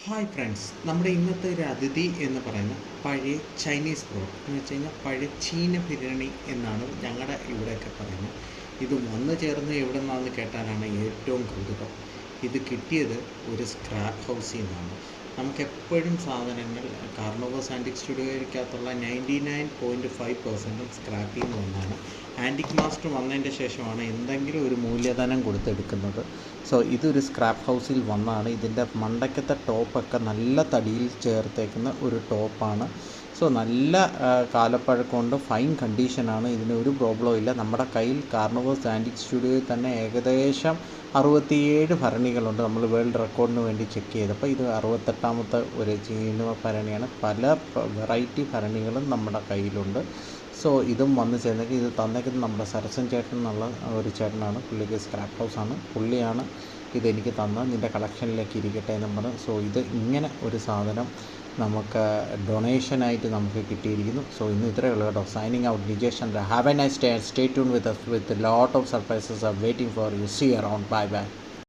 Hi friends, നമ്മുടെ ഇന്നത്തെ ഒരു അതിഥി എന്ന് പറയുന്ന പഴയ ചൈനീസ് ബ്രോ എന്ന് വെച്ച് കഴിഞ്ഞാൽ പഴയ ചീന ബിരിയാണി എന്നാണ് ഞങ്ങളുടെ ഇവിടെയൊക്കെ പറയുന്നത്. ഇത് വന്നു ചേർന്ന് എവിടെ നിന്നാണെന്ന് കേട്ടാലാണ് ഏറ്റവും കൗതുകം. ഇത് കിട്ടിയത് ഒരു സ്ക്രാപ്പ് ഹൗസിൽ നിന്നാണ്. നമുക്കെപ്പോഴും സാധനങ്ങൾ കാർണോവോസ് ആൻറ്റിക് സ്റ്റുഡിയോയ്ക്കകത്തുള്ള 99.5% സ്ക്രാപ്പിൽ നിന്ന് വന്നാണ്. ആൻറ്റിക് മാസ്റ്റർ വന്നതിൻ്റെ ശേഷമാണ് എന്തെങ്കിലും ഒരു മൂല്യധനം കൊടുത്തെടുക്കുന്നത്. സോ ഇതൊരു സ്ക്രാപ്പ് ഹൗസിൽ വന്നാണ്. ഇതിൻ്റെ മണ്ടയ്ക്കത്തെ ടോപ്പൊക്കെ നല്ല തടിയിൽ ചേർത്തേക്കുന്ന ഒരു ടോപ്പാണ്. സോ നല്ല കാലപ്പഴക്കമുണ്ട്, ഫൈൻ കണ്ടീഷനാണ്, ഇതിനൊരു പ്രോബ്ലവും ഇല്ല. നമ്മുടെ കയ്യിൽ കാർണോവോസ് ആൻറ്റിക് സ്റ്റുഡിയോയിൽ തന്നെ ഏകദേശം 67 ഭരണികളുണ്ട്. നമ്മൾ വേൾഡ് റെക്കോർഡിന് വേണ്ടി ചെക്ക് ചെയ്തപ്പോൾ ഇത് 68ാമത്തെ ഒരു ചീന ഭരണിയാണ്. പല വെറൈറ്റി ഭരണികളും നമ്മുടെ കയ്യിലുണ്ട്. സോ ഇതും വന്ന് ചേർന്നെങ്കിൽ ഇത് തന്നേക്കുന്നത് നമ്മുടെ സരസൻ ചേട്ടൻ എന്നുള്ള ഒരു ചേട്ടനാണ്. പുള്ളിക്ക് സ്ക്രാപ്പ് ഹൗസാണ്. പുള്ളിയാണ് ഇതെനിക്ക് തന്നത്. നിൻ്റെ കളക്ഷനിലേക്ക് ഇരിക്കട്ടെ എന്നും പറഞ്ഞു. സോ ഇത് ഇങ്ങനെ ഒരു സാധനം നമുക്ക് ഡൊണേഷനായിട്ട് നമുക്ക് കിട്ടിയിരിക്കുന്നു. സോ ഇന്ന് ഇത്രയേ ഉള്ളൂ കേട്ടോ. Signing out, Nijesh Chandra. Have A nice day. Stay tune with us with a lot of surprises are waiting for you. See you around. Bye bye.